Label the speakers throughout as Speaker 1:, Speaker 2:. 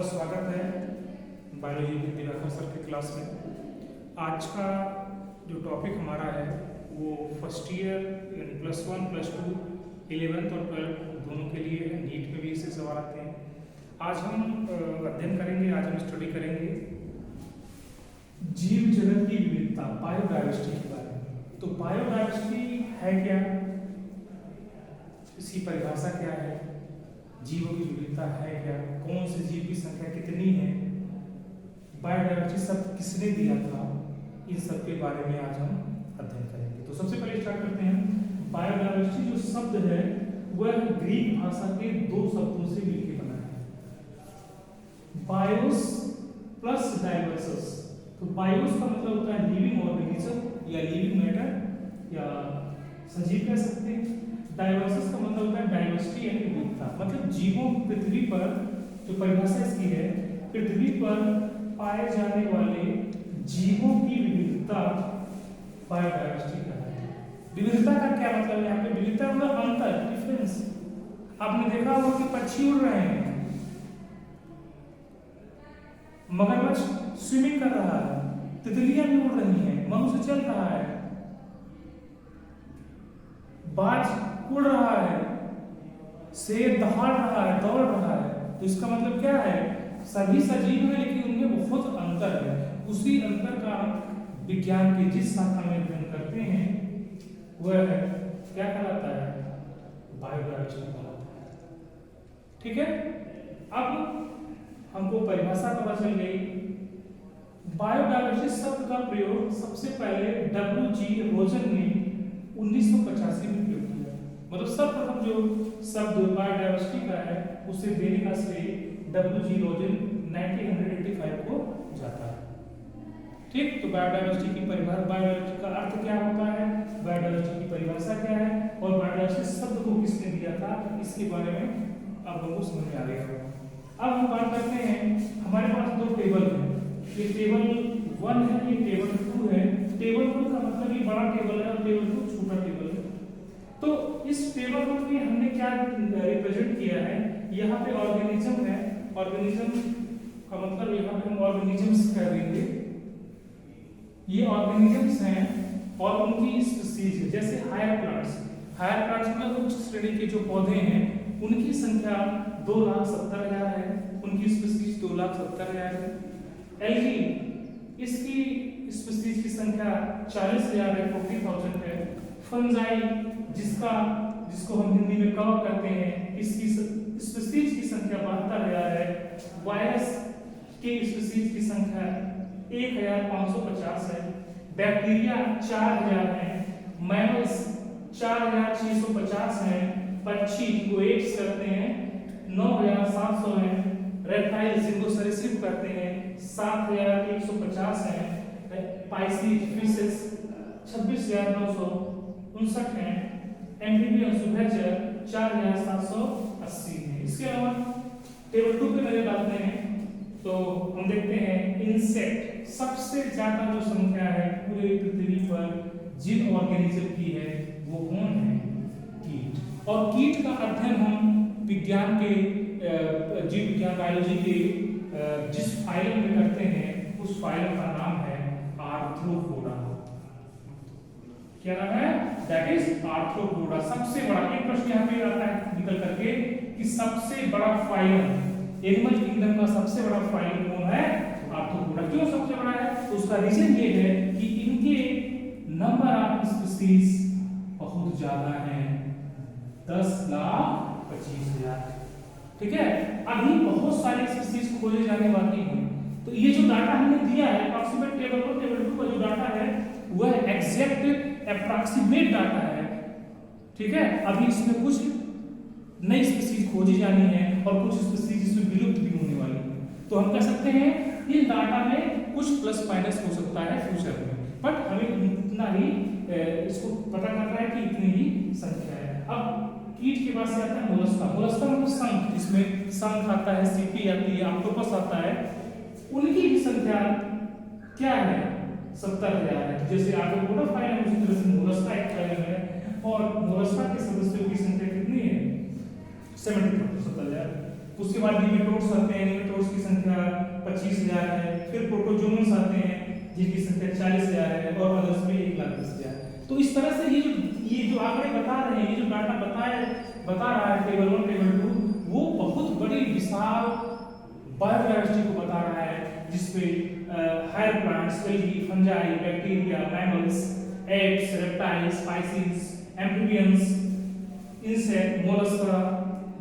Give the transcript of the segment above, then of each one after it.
Speaker 1: स्वागत है बायोलॉजी के दिवाकर सर के क्लास में। आज का जो टॉपिक हमारा है वो फर्स्ट ईयर +1 +2 11th और 12th दोनों के लिए है। नीट में भी इससे सवाल आते हैं। आज हम अध्ययन करेंगे, आज हम स्टडी करेंगे जीव जगत की विविधता, बायोडायवर्सिटी के बारे में। तो बायोडायवर्सिटी है क्या, इसकी परिभाषा क्या है, जीवों की विविधता है क्या, कौन से जीव की संख्या कितनी है, बायोडायवर्सिटी शब्द किसने दिया था, इन सब के बारे में आज हम अध्ययन करेंगे। तो सबसे पहले स्टार्ट करते हैं। बायोडायवर्सिटी जो शब्द है वह ग्रीक भाषा के दो शब्दों से मिलकर बना है, बायोस प्लस डाइवर्सस। तो बायोस का मतलब होता है लिविंग ऑर्गेनिज्म या लिविंग मैटर या सजीव कह सकते हैं। डाइवर्सस का मतलब होता है डाइवर्सिटी यानी विविधता, मतलब जीवों पृथ्वी पर, जो परिभाषा इसकी है, पृथ्वी पर पाए जाने वाले जीवों की विविधता बायोडायवर्सिटी कहलाती है। विविधता का क्या मतलब है यहाँ पे? विविधता मतलब अंतर, डिफरेंस। आपने देखा होगा कि पक्षी उड़ रहे हैं, मगरमच्छ स्विमिंग कर रहा है, तितलियां भी उड़ रही हैं, मनुष्य चल रहा है, बाज उड़ रहा है, शेर दहाड़ रहा है, दौड़ रहा है। तो इसका मतलब क्या है? सभी सजीव हैं लेकिन उनमें बहुत अंतर है। उसी अंतर का विज्ञान के जिस शाखा में अध्ययन करते हैं वह क्या कहलाता है? बायोडायवर्सिटी कहलाता है। ठीक है, अब हमको परिभाषा पता चल गई। बायोडायवर्सिटी शब्द का प्रयोग सबसे पहले W.G. रोजन ने 1985 में प्रयोग किया। मतलब सर्वप्रथम जो शब्द बायोडायवर्सिटी का है उसे देने का श्रेय W.G. रोजन 1985 को जाता है। ठीक, तो बायोडायवर्सिटी की परिभाषा, बायोडायवर्सिटी का अर्थ क्या होता है, बायोडायवर्सिटी की परिभाषा क्या है और बायोडायवर्सिटी शब्द को किसने दिया था, इसके बारे में आप लोगों को समझ में आ गया होगा। अब हम बात करते हैं, हमारे पास दो टेबल है, ये टेबल 1 है, ये टेबल 2 है। टेबल 1 का मतलब ये बड़ा टेबल है और टेबल 2 छोटा टेबल है। तो इस टेबल 1 में हमने क्या रिप्रेजेंट किया है, यहाँ पे ऑर्गेनिज्म है, ऑर्गेनिज्म का मतलब यहाँ पे हम ऑर्गेनिजम्स कह देंगे। ये ऑर्गेनिजम्स हैं और उनकी स्पीसीज है, जैसे हायर प्लांट्स मतलब उच्च श्रेणी के जो पौधे हैं उनकी संख्या 2,70,000 है, उनकी स्पीसीज 2,70,000 है। एल्गी, इसकी स्पीसीज की संख्या 40,000 है, 40,000 है। फंजाई, जिसको हम हिंदी में कवक कहते हैं, इसकी स्पीसीज की संख्या 72,000 है। वायरस की स्पीसीज की संख्या 1,550 है। बैक्टीरिया 4,000 है। मैमल्स 4,650 है। पक्षी को एप्स कहते हैं 9,700 है। रेप्टाइल्स जिनको सरीसृप कहते हैं 7,150 है। पाइसी फिशेस 26,959 है। एम्फीबियंस उभयचर 4,780 है। इसके अलावा टेबल 2 पे नजर डालते हैं तो हम देखते हैं इंसेक्ट, सबसे ज्यादा जो संख्या है पूरे पृथ्वी पर जिन ऑर्गेनिज्म की है वो कौन है? कीट। और कीट का अध्ययन हम विज्ञान के जीव विज्ञान बायोलॉजी के जिस फाइलम में करते हैं उस फाइलम का नाम है आर्थ्रोपोडा। क्या नाम है? That is arthropoda. सबसे बड़ा, एक प्रश्न यहाँ पे आता है निकल करके कि सबसे बड़ा फाइलम, एनिमल किंगडम का सबसे बड़ा फाइलम कौन है? आर्थ्रोपोडा। क्यों सबसे बड़ा है? तो उसका रीजन ये है कि इनके नंबर ऑफ स्पीसीज बहुत ज्यादा है, 10,25,000। ठीक है, अभी बहुत सारे स्पीसीज खोजे जाने बाकी हैं। तो ये जो डाटा हमने दिया है अप्रॉक्सीमेट टेबल 1 टेबल 2 का जो डाटा है वह एग्जैक्ट अप्रॉक्सीमेट डाटा है। ठीक है, अभी इसमें कुछ नई स्पीसीज खोजी जानी है और कुछ स्पीसीज इसमें विलुप्त भी होने वाली है। तो हम कह सकते हैं इस डाटा में कुछ प्लस माइनस हो सकता है फ्यूचर में, बट हमें इतना ही इसको पता करना है कि इतनी ही संख्या है। अब कीट के पास से आता है मोलस्का। मोलस्का मतलब शंख, इसमें शंख आता है, सीपी आती है, ऑक्टोपस आता है। उनकी भी संख्या क्या है? 70,000 है। जैसे आर्थ्रोपोडा फाइलम है उसी तरह से मोलस्का एक फाइलम है और मोलस्का के सदस्यों की संख्या कितनी है? 70,000। उसके बाद निमेटोड्स आते हैं, निमेटोड्स की संख्या 25,000 है। फिर प्रोटोजोन्स आते हैं जिनकी संख्या 40,000 है और अदर्स में 1,10,000। तो इस तरह से ये जो आंकड़े बता रहे हैं, ये जो डाटा बता रहा है टेबल 1 टेबल 2, वो बहुत बड़ी विशाल बायोडायवर्सिटी को बता रहा है, जिसपे higher plants, algae, fungi, bacteria, mammals, apes, reptiles, species, amphibians, insect, mollusca,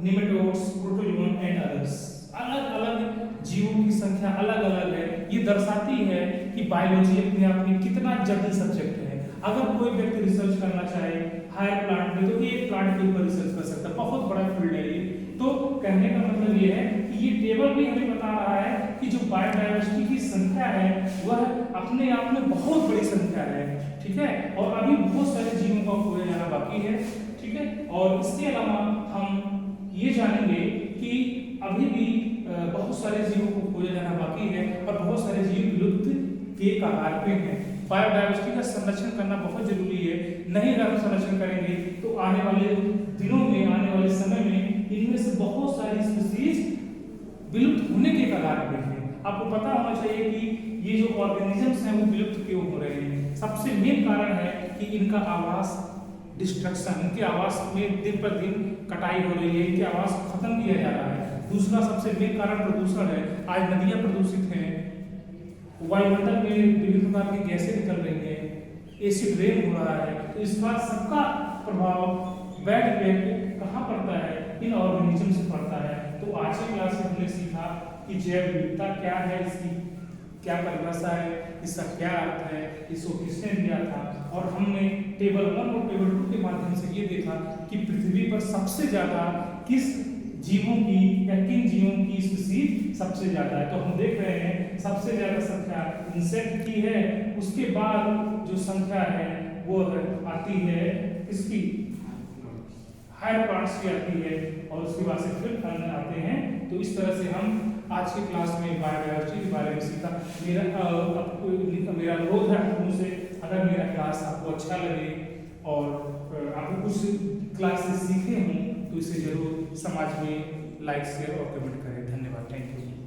Speaker 1: nematodes, protozoan and others. अलग-अलग जीवों की संख्या अलग-अलग है। ये दर्शाती है कि बायोलॉजी अपने आप में कितना जटिल सब्जेक्ट है। अगर कोई व्यक्ति रिसर्च करना चाहे हायर प्लांट में, तो एक प्लांट के ऊपर रिसर्च कर सकता है। बहुत बड़ा फील्ड है ये। तो कहने का मतलब ये है कि ये टेबल भी हमें बता रहा है कि जो बायोडायवर्सिटी की संख्या है वह अपने आप में बहुत बड़ी संख्या है, ठीक है, और अभी बहुत सारे जीवों का खोया जाना बाकी है, ठीक है। और इसके अलावा हम ये जानेंगे कि अभी भी बहुत सारे जीवों को खोया जाना बाकी है और बहुत सारे जीव विलुप्त के कगार पे हैं। बायोडायवर्सिटी का संरक्षण करना बहुत जरूरी है। नहीं अगर हम संरक्षण करेंगे तो आने वाले दिनों में, आने वाले समय में इनमें से बहुत सारी स्पीशीज विलुप्त होने के कगार पे हैं। आपको पता होना चाहिए कि ये जो ऑर्गेनिजम्स हैं वो विलुप्त क्यों हो रहे हैं। सबसे मेन कारण है कि इनका आवास डिस्ट्रक्शन, इनके आवास में दिन पर दिन कटाई हो रही है, इनके आवास को खत्म किया जा रहा है। दूसरा सबसे मेन कारण प्रदूषण है। आज नदियां प्रदूषित हैं, वायुमंडल में विभिन्न प्रकार की गैसें निकल रही हैं, एसिड रेन हो रहा है। तो इसका सबका प्रभाव, बैड इफेक्ट कहाँ पड़ता है? इन ऑर्गेनिज्म से पड़ता है। तो आज की क्लास में हमने सीखा कि जैव विविधता क्या है, इसकी क्या परिभाषा है, इसका क्या अर्थ है, इसको किसने दिया था, और हमने टेबल 1 और टेबल 2 के माध्यम से ये देखा कि पृथ्वी पर सबसे ज्यादा किस जीवों की या किन जीवों की स्पीशीज सबसे ज्यादा है। तो हम देख रहे हैं सबसे ज्यादा संख्या इंसेक्ट की है, उसके बाद जो संख्या है वो आती है इसकी हायर प्लांट्स की आती है, और उसके बाद से फिर अन्य आते हैं। तो इस तरह से हम आज की क्लास में बायोडायवर्सिटी के बारे में सीखा। मेरा अनुरोध है आप से, अगर मेरा क्लास आपको अच्छा लगे और आपको कुछ क्लासेस सीखे हों तो इसे जरूर समाज में लाइक, शेयर और कमेंट करें। धन्यवाद, थैंक यू।